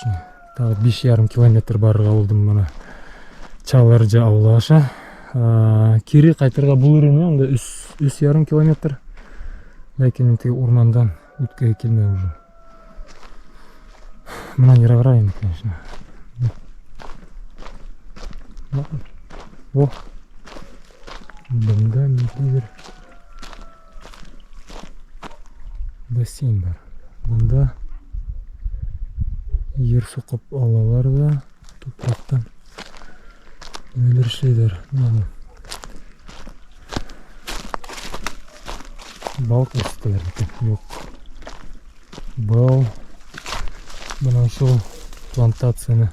Тағы 5,5 километр барырга болдум мына Чаларжа ауылы аша. Кири кайтырга бул эрене анда 3,5 километр. Ләкин тиги урмандан үткөгө келмей уже. Мына ерагырайын, конечно. О, мында никедир бассейн бар. Мында ер соқып алалар да топырақтан нелер ішлейдер. Балық өстілер жоқ. Бұл мына ошол плантацияны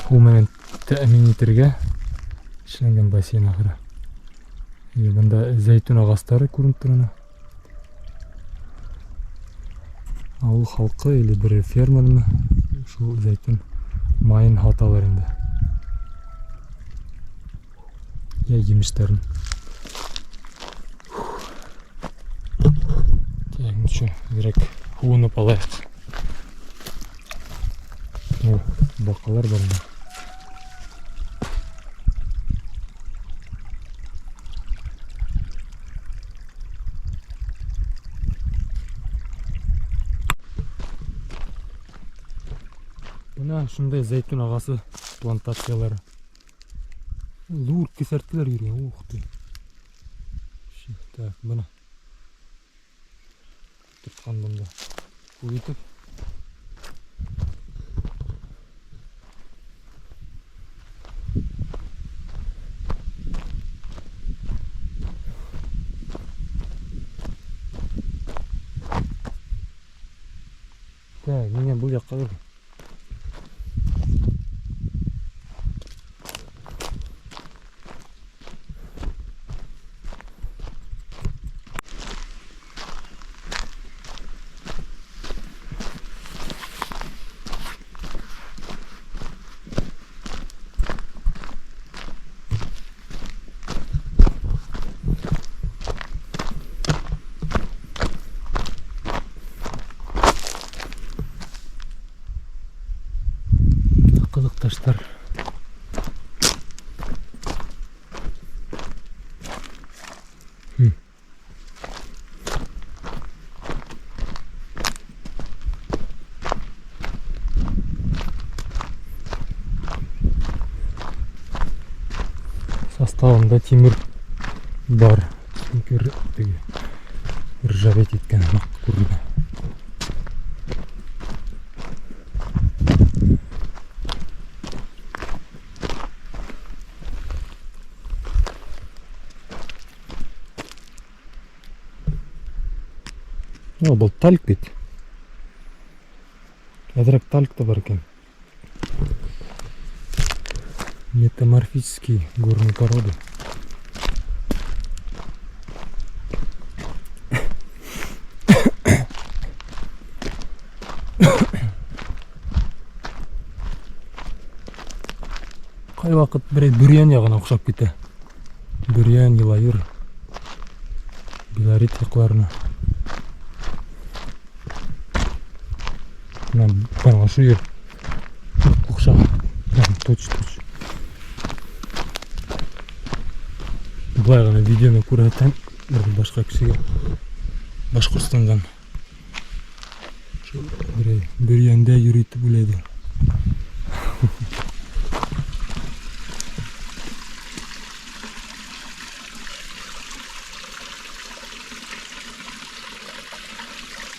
бул менен тәэмин этирге ишленген бассейн акыры. Мында зәйтүн агастары көрүнүп турат. Ауыл халкы или бир фермерми ушул зәйтүн майын хаталар инде. Я жемиштерин. Ничего, direkt хуунуп алайык. Бакалар бар. Мына ушундай зәйтүн агасы плантациялары. Лур кесерткилер йөргөн. Ух ты. Так, мына. Турган мында. Көйтүп. Так, менен бул жакка кел. Кызык таштар. Составында темир бар. Ржаветь еткен көрінді. Бұл тальк дейді. Әдірек тальк та бар екен. Метаморфический горной породы. Қай вақыт бүриян жағына ұқсап кетті. Бүриян, елайыр, белорит яқларына. Бана шу ер ұқсап. Точ. Былай ғана видеоны көретін башқа кісіге Башқұртстандан бүрияндә йөритіп үледі.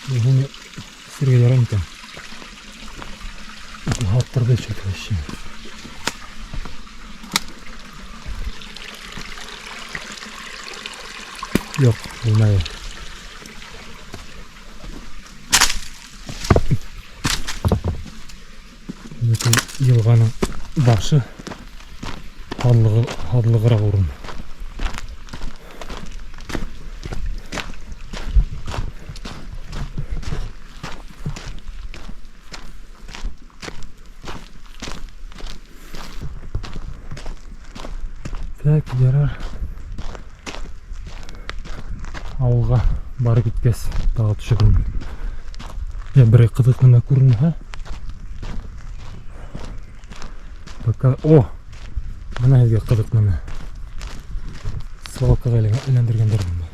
Bunu сірге ярам екен. Хаттарда чөк вообще. Yok, olmayı. Bütün yılğanın başı hadlıqıra vurun. Так, yarar. Ауылға бары кеткес тағы түшігім. Я бір қызық мына көрін, ха? Пока... О! Мына елге қызық мына. Свалкаға ілендіргендер бұнда.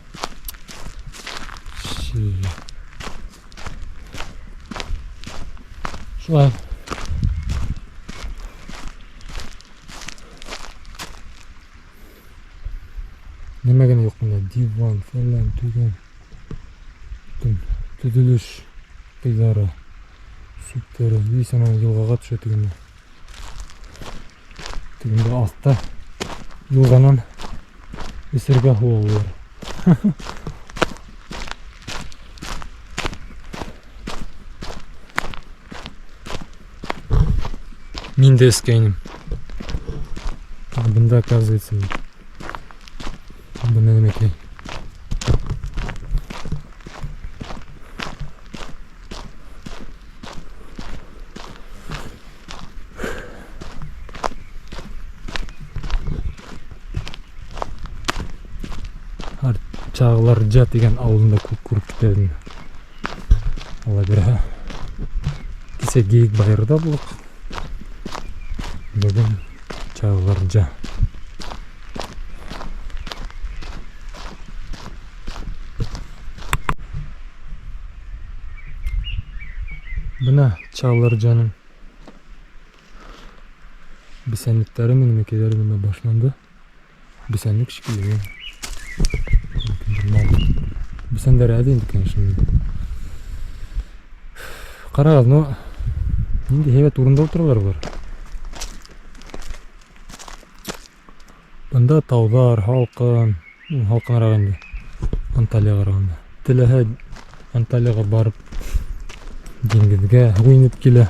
Шылай. Немегені жоқ мұнда. Диван, фәлән, түген. Түділіш қидары. Сүттері. Ейсен оны елға қатышы түгенде. Түгенде астта. Елғанан есерге олылар. Мен де өскенім. Бұнда оказывается. Бұнда немекей. Чағылар жат деген ауылында көріп кетедім. Ала бері. Кесе гейік байырда бұлық. Бүгін чағылар жа. Бұна чағылар жаның бісәнліктері мен мекелері бұнда башланды. Бісәнлік шекелеген. Бісәндер әдейінді, конечно. Қарағыз, но енді хебет орында отырылар бар. Бұнда таудар, халқын арағанды. Анталия қарағанды. Тілігі Анталияға барып деңгізге ойнып келі.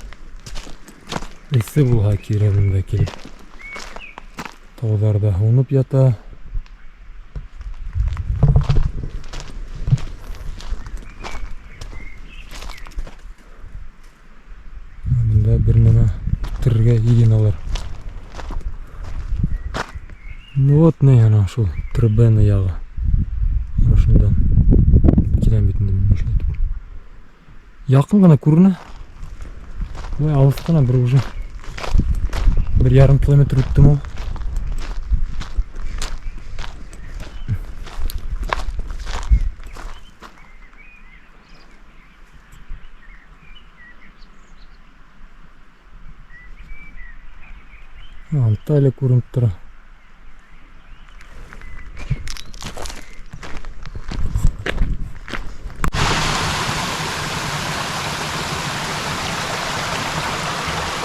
Есі бұлға керемінде келіп. Таударда ойнып ята. Бір нема түрге еген алар. Ну вот не ана шул трубен яғы. Ошындан келем бетінде мүшелтіп. Яқын ғана көріні. Ой, алыс қана бір уже 1,5 километр өттім ол. Анталия көрініп тұр.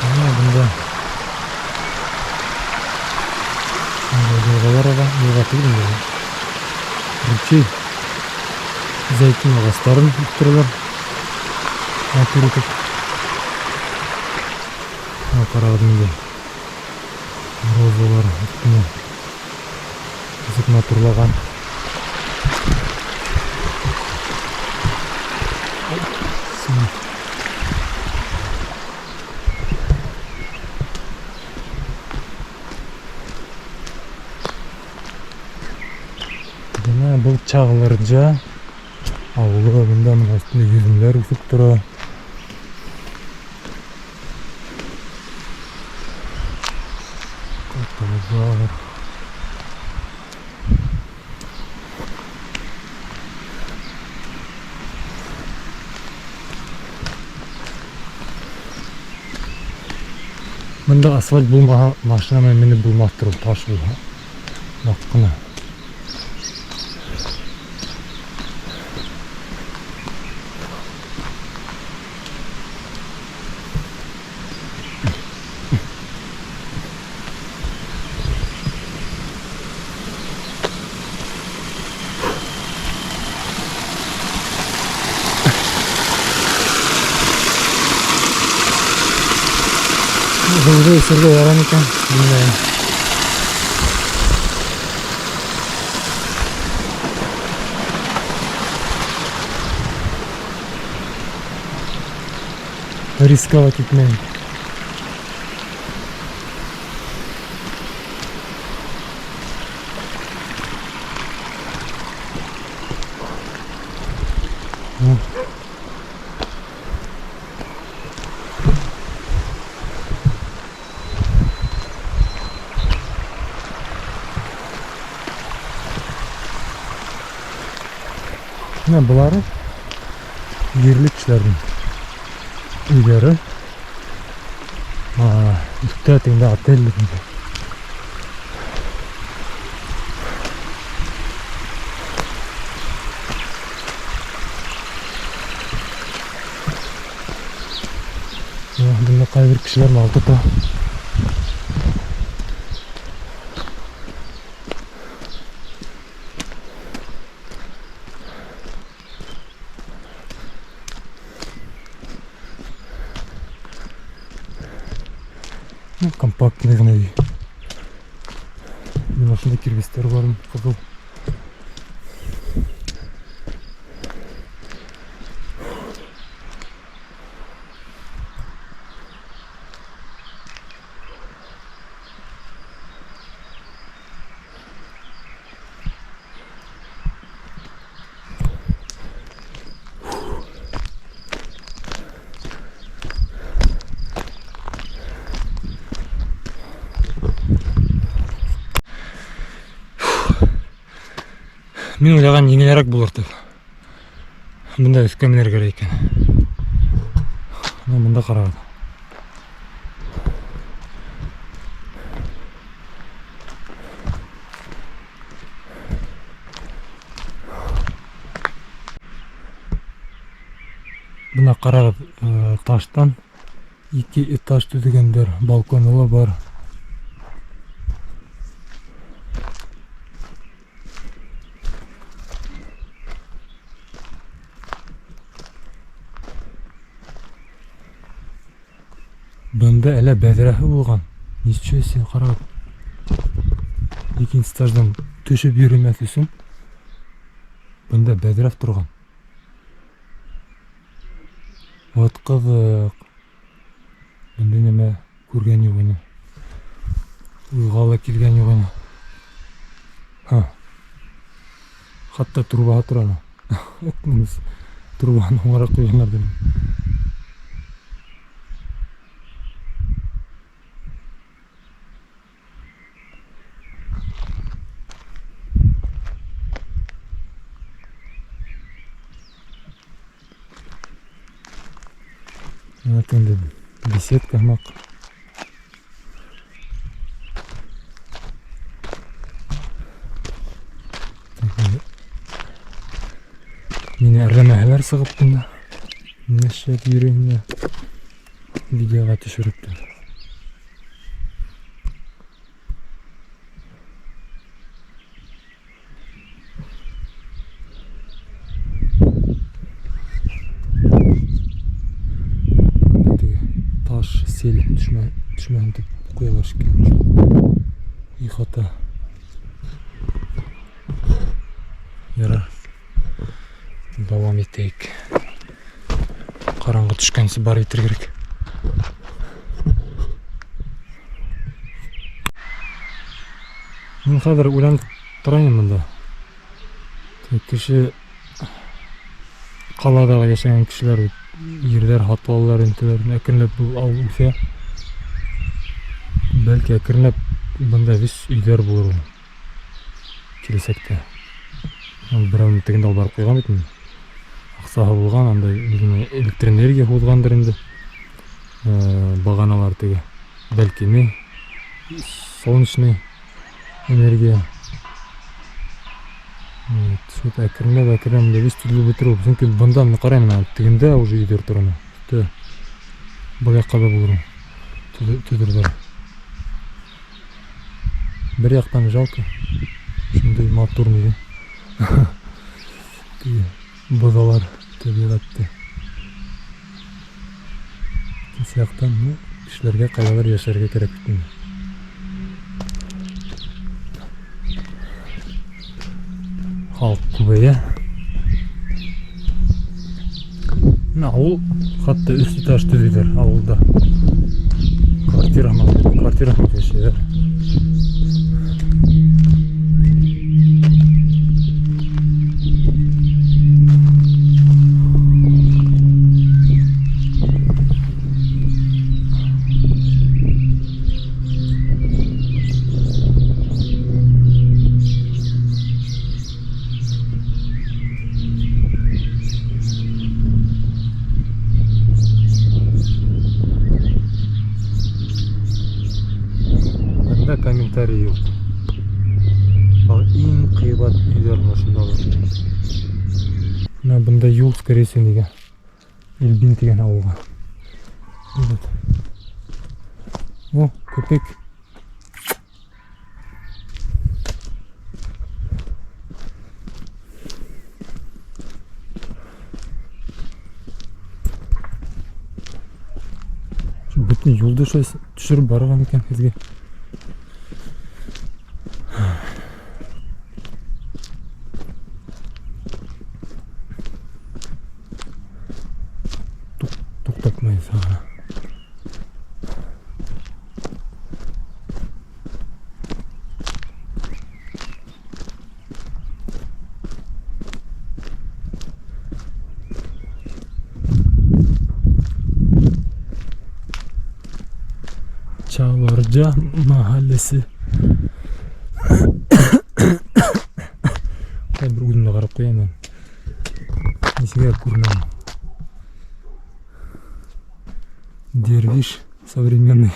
Бұнда жылғалар аға, жылға түгілін. Ручей зәйтін ағастарын ұттырылар. Атыр етіп. Қарағыдың розалар үстіне қызық натурлаған. Бұл чағылар жа ауылы. Бұнда үстінде жүзімлер үсіп тұра. Var. Bunda asfalt bulma maşına meni bulmaktır, taş bul. Bakına. Hızlı ısırdı yaranırken bilmiyorum. Рисковать etmeyin. Мына булары ерлік кішілердің үйлері. Үтті теңді отель. Бұнда қай бір кішілер малды та. Компактный ғана үй. Мен осында кирбестер барын қызыл. Мен ойлаған еңелерек болар деп. Бұнда өскөмінер керек екен. Бұнда қарағады. Бұнда қарағады таштан 2 этаж түзгендер, балконылы бар. Бұнда әлі бәдірәхі болған. Ничего себе, қарап. Екінші этаждан төшіп үйремәс үшін. Бұнда бәдірәх тұрған. Вот қызық. Бұнда неме көрген еғені. Ұйғалы келген еғені. Қатта тұрбаға тұраны. Тұрбағын оңыра қойғанlar деймін. Вот енді беседка мақ. Мені әрімәлер сығып бұнда. Мәшет үйреніне видеоға түшіріпті. Сел düşmən деп қойылар шекен. Ихата. Ярар. Давам етейік. Қараңғы түшкенсі бар етір керек. Мен қазір ойланып тұрайын мұнда. Кіші қаладағы yaşayan кішілер ерлер, хатвалылар, интелерін әкірінлеп бұл ауыл үсе. Бәлкі әкірінлеп бұнда віс үйлер болыр. Келесекте. Бір әуін тегінде албарып қойған бетін. Ақсағы болған, электр энергия қозғандыр енді. Бағаналар теге. Бәлкі не? Солнечный энергия. Сөйт әкірінлеп віс түрлі бітіру. Çünkü бұнда мұны қараймын, тегінде уже үйдер тұрыны. Бұяққа да болырым. Түдірдер. Бір яқтан жалко. Шындай моторный. Бұзалар табиғатты. Сияқтан кішілерге қайлалар яшарға керек бітін. Халық көбейе. Ауыл қатты үст этаж түзейдер ауылда. Квартира ма көшелер. комментарий yok. Ал ең қибат үйлер осында бар. Мына бұнда юл скорее всего неге Эльбин деген ауылға. О, көпек. Бүтін юлды түшіріп барған екен бізге. Тоқтатмай сағына. Çağlarca mahallesi. Ben bir ucunda qarab qo'yaman. Nesiga ko'rinaman. Derviş современный.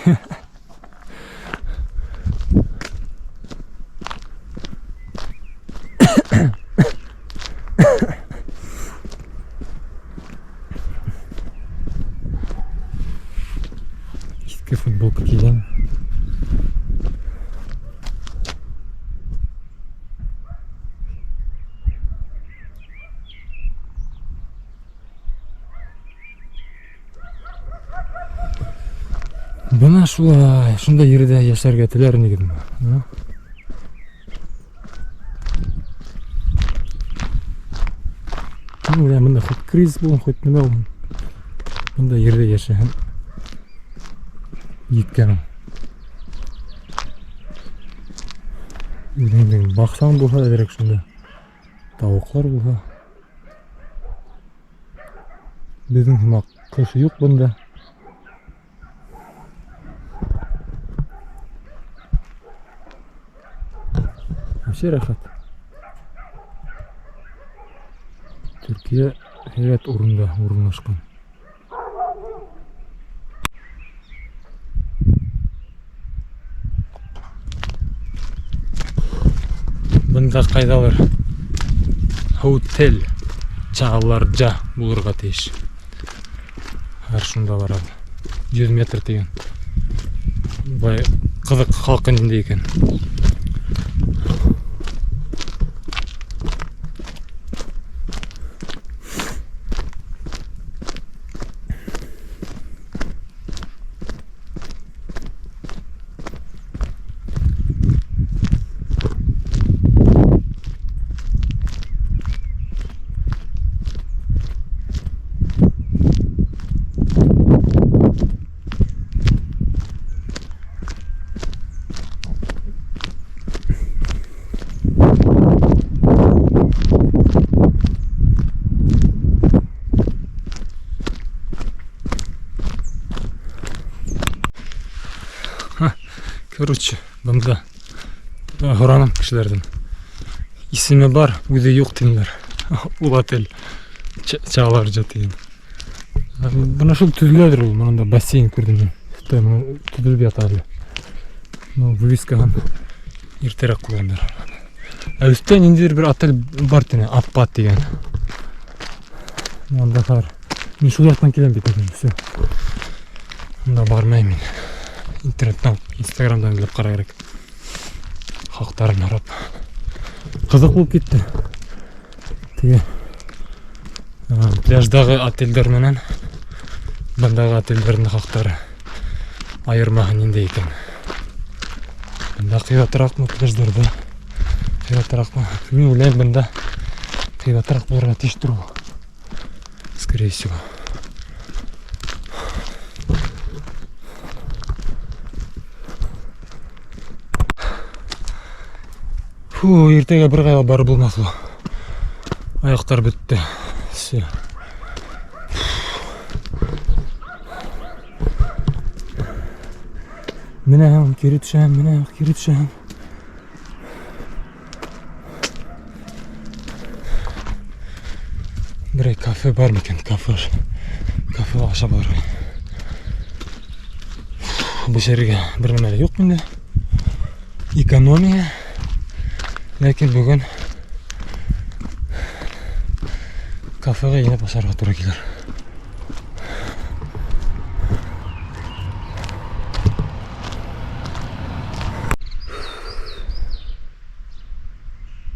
Eski futbolka kiygan. Bana şunda yerде yaşarga tilerini gidim. Bunda хоть kriz bulun, хоть nima bulun. Bunda yerде yaşayan yetkenim. Baksan bulsa ederek şunda tavuklar bulsa. Bizim himak kışı yok bunda. Вообще рахат. Türkiye hayat orunda orunlaşkan. Bunda kaydalar hotel Çağlarca bulurga teyiş. Her şunda var abi. 100 metr деген. Бай қызық халқын інде екен. Короче, бunda Horanım kişilerden ismi var, uydu yok dinler. Ulatel Çağlarca deyin. Buna şul tüzüledir ol, bunun da basseyn gördüm ben. Tüzülüp yatarlı. Вывескаgan erterek kullanır. Üstten indir bir otel var dene, Appat degan. Onda var. Men şu yaktan kelen betadim, все. Bunda barmayman. İnternetten, Instagram'dan bilip qara керек. Халықтарын арап. Қызық болып кетті. Теге пляждағы отельдер менен бұндағы отельдердің халықтары айырмаған ендей екен. Бұнда қиратырақ мы пляждарда? Қиратырақ мы? Мен ойлаймын бұнда қиратырақ боларға тиіс тұру. Скорее всего. Ертеге бір қайға барып болмас бұл. Аяқтар бітті. Все. Міне кері түшем. Бір кафе бар ма екен? Кафе аша бар. Бұл жерге бір нәмелі жоқ менде. экономия. Ләкин бүгін кафеға еніп ашарға тура келер.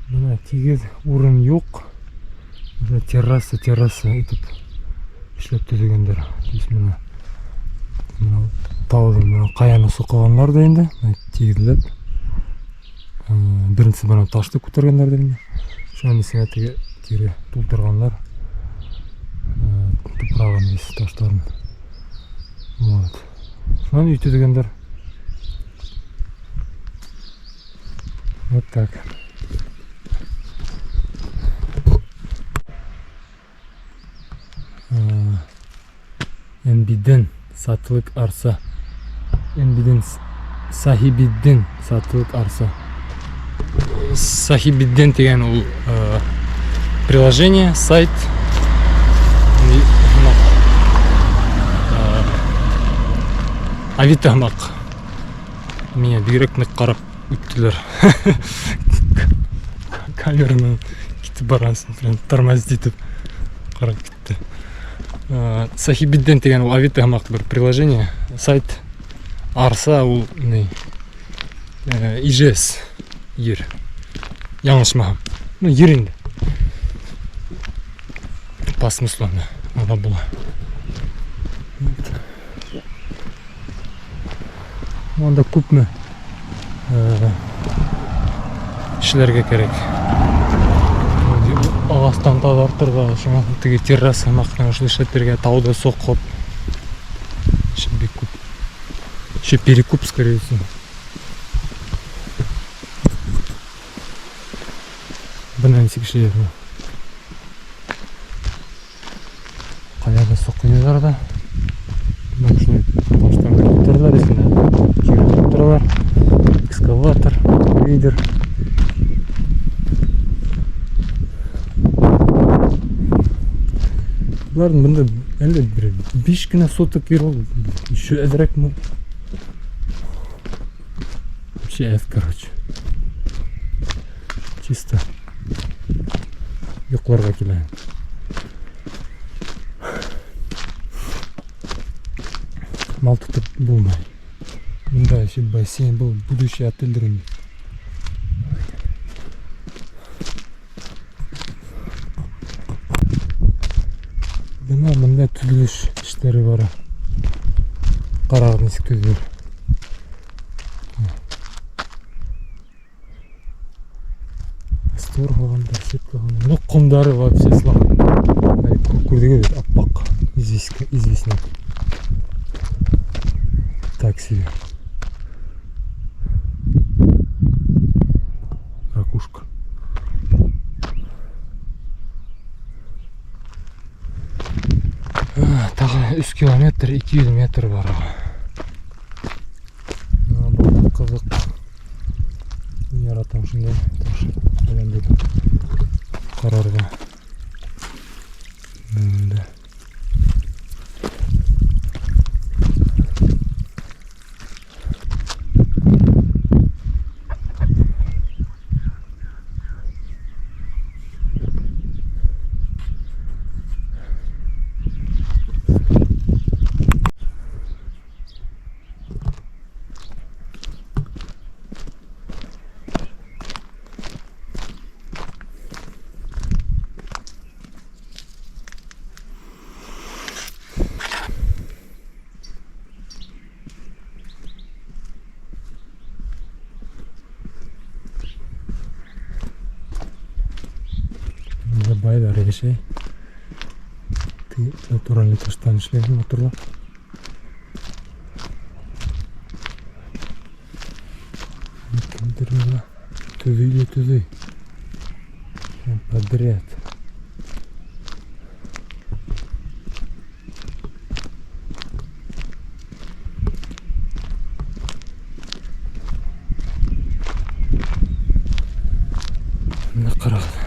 Мына тегіз орын жоқ. Терраса етіп ішлеп түзегендер. Мына таудың қаяны соқығанлар да енді тегізіліп. Бірінші бана ташты көтергендер дегенде. Шаны сенатыға кері толтырғанлар. Тупыраған есі таштарын. Вот. Шаны үйті дегендер. Вот так. Энбиден сатылык арса. Энбиден сахибидден сатылык арса. Сахибидден деген ол приложение, сайт. Авито мақ. Меня директник қарап өттілер. Камераның кетіп барасын, тормоз детіп қарап кетті. Сахибидден деген ол авито мақ бір приложение, сайт. Арса ол ижес ер. Яңылшмағым. Ер енді. По смыслу она была. Онда көпмі ішілерге керек. Ағастан тадарттырға, шыңа тіге терраса мақтан шеттерге тауда соқып. Бек көп. Еще перекуп, скорее всего. Бұнан секшілер. Қаяда соққыныздар да. Бұншыны таштан көтерлер есінде. Кері көтерлер. Экскаватор, вейдер. Бұлардың бұнда әлі бір 5 күні сотық ер ол. Еще әдірек мұ. Вообще F, короче. Чисто. Yoqlarga keladi. Мал tutib bo'lmaydi. Bunda shu бассейн bu будущий отельдер. Bunda tuzilish ishlari bor. Qarorni sikdir. Стор қоғанда, шет қоғанда. Ну, құмдары вообще слаб. Көрдігі аппақ. Известно. Так себе. Ракушка. Тағы 3 километр, 200 метр бар. Бұл қызық. Яратам шындай. Әлемдегі қарарға. Bayda öyle şey. Натуральный таштан işleyen motorlar. Кендермела. Тузы. Подряд. На қарағыда.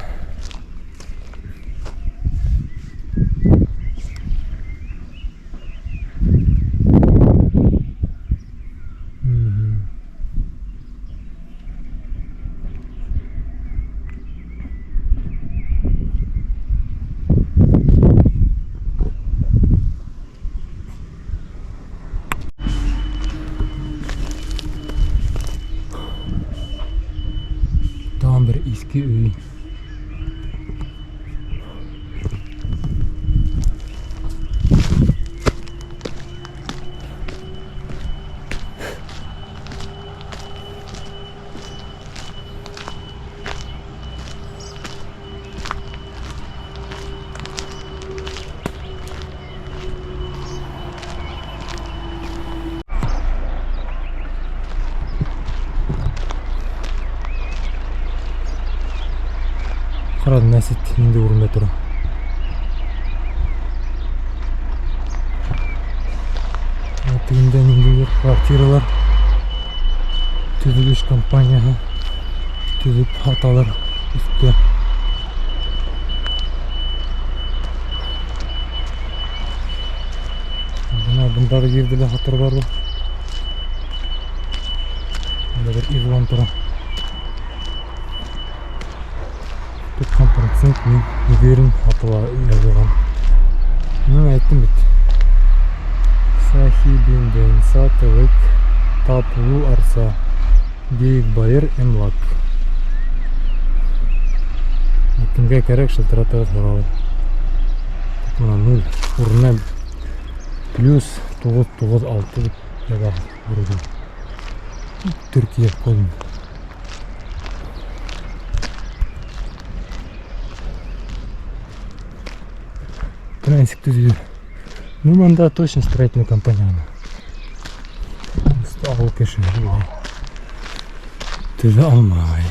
eski öy. Қарадым Мәсет менде орында тұр. Тегінде нендегер квартиралар түзіліш компаниясы түзіп аталар үсті. Бұндағы жерде де хаттар барды. Бұнда бір игуан тұра. 90% мен үйгерін атыла жазылған. Мен айттым бит. Сахибинден сатылык тапылу арса дейік байыр эмлак. Кімге керек шылтыратығы сұрауы. Мына 0 урына плюс 996 деп жазады бұрыдың. Түркия қойдым. Трансик түзілер. Ну, мында точно строительная компания. Ауыл кеші. Түзі алмай.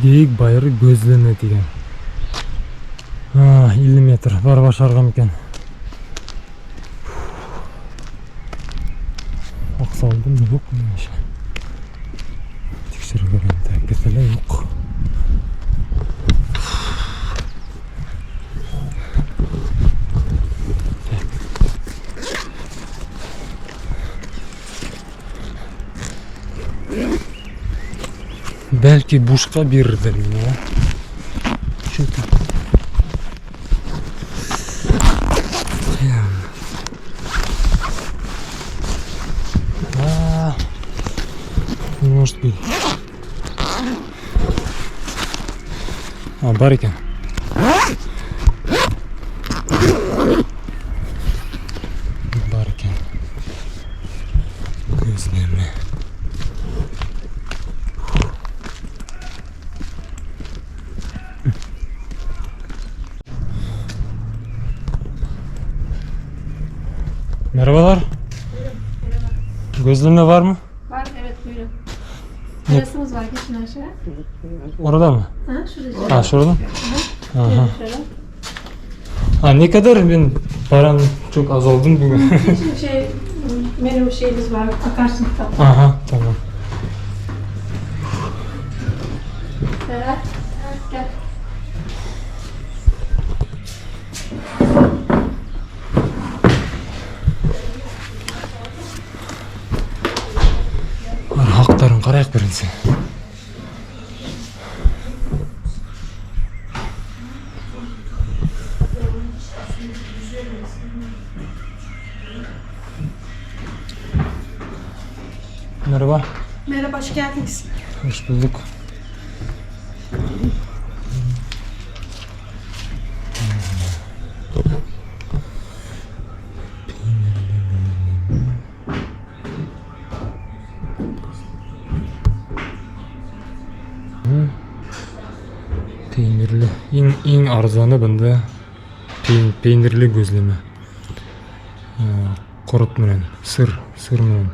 Дейік байыры көзлене деген. 50 метр бар башарғам екен. Ақсалдым жоқ меніңше. Тексеріп көргенде кетеле жоқ. Belki buşka biridir ya. Çünkü может быть. Бар екен. Бар екен. Көзінеме. Merhabalar. Gözleme var mı? Var, evet buyurun. Terasımız var, geçin aşağı. Orada mı? Ha, şurada. Ha, şurada. Aha. Aha. Şöyle. Ne kadar ben param çok az oldum bugün. Şimdi menü şeyimiz var, bakarsın tamam. Aha, tamam. Ferhat, gel. Hakların qarayak birinci. Merhaba. Merhaba, hoş geldiniz. Hoş bulduk. Peynirli. En arzanı bunda peynirli gözleme. Korut menen, sır menen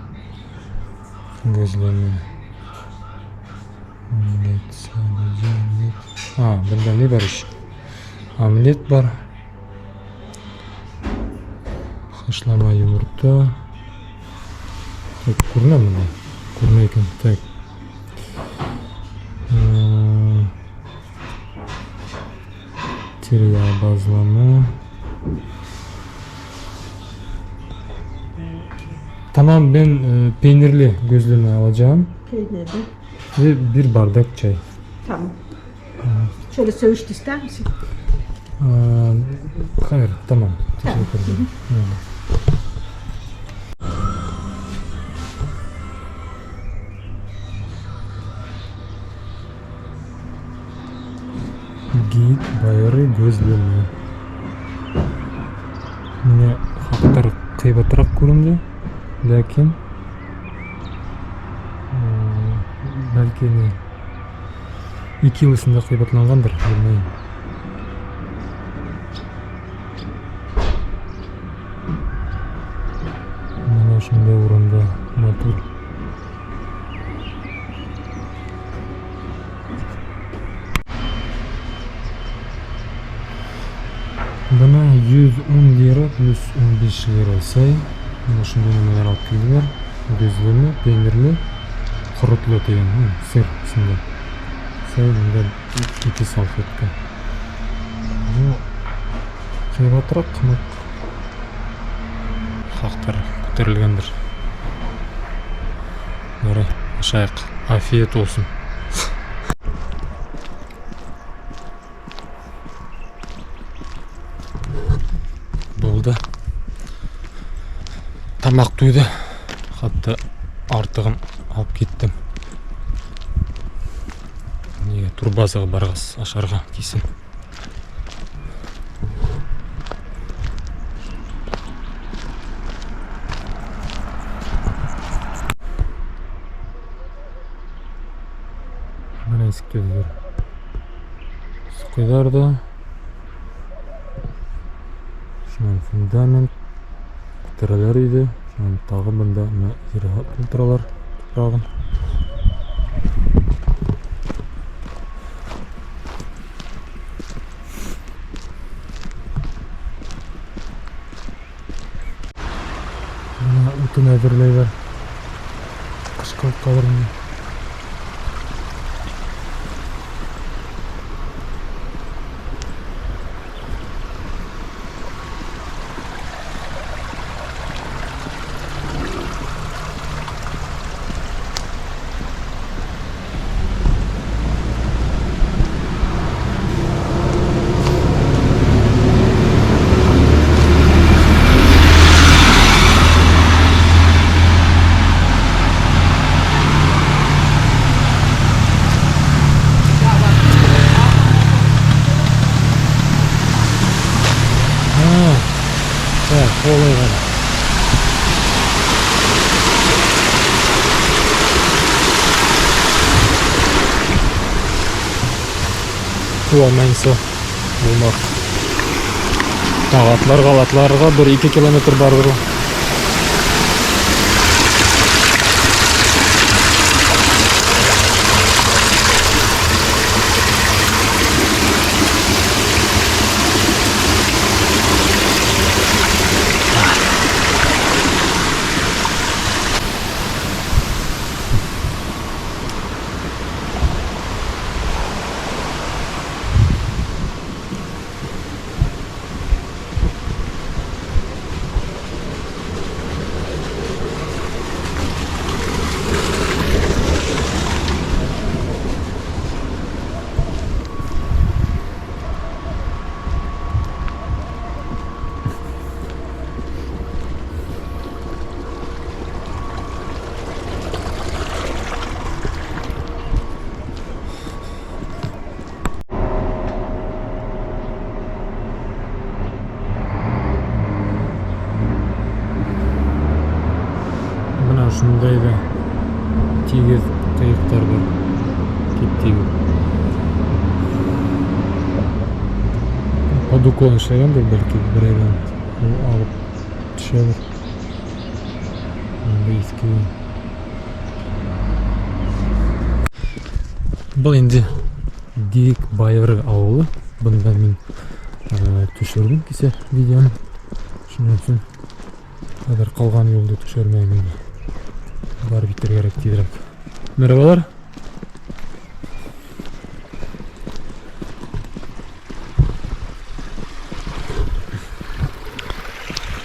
gözleme. Omlet sadece omlet. Bunda ne var iş? Omlet var. Haşlama yumurta. Kurna mı ne? Kurna ekan. Tak. Tereyağı bazlama. Tamam, ben peynirli gözleme alacağım. Peynirli. Ve bir bardak çay. Tamam. Şöyle söğüşlü ister misin? Hayır, tamam. Teşekkür ederim. Geyik байыры gözlemi. Mine haqtar kıybatırak göründü. Lakin belki ne 2 yıl içinde kıybatlangandır, bilmeyin. Mana şunday orunda natur. Bana 110 lira plus 15 lira say. Mana şunday nimeler alып keldiler. Gözlemi, peynirli, kurutlu degan, sır içinde. Say bunda 2 salfetka. Bu kıybatırak kımak haqtar көтерілгендір. Жарай, ашайық. Афиет olsun. Болды. Тамақ туйды. Хатты артығын алып кеттім. Неге турбазаға барғас, ашарға кейсін. Mana esikeler. Sıkılar da şunun fundament kutralar idi. Şunun tağı bunda ziraat ultralar tuprağın. Mana utun әзірлейбер. Kışkılık kalırım. Evet, olay var. Туамайнса болмақ. Тағатларға 1-2 километр бардыр. Şunday da тегиз kayıklar var. Kep-tegi. Под уклон işlegendir belki bir aydan alıp düşebilir. Eski. Bu endi Geyik байыры ауылы. Bunda men düşürdüm kese videonu. Şunun için kadar kalgan yolda düşürmeyeyim. Var bitir gerek diyelim. Merhabalar.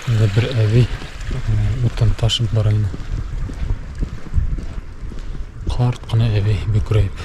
Burada bir evi otan taşıp barayını. Kart kına evi bir greyip.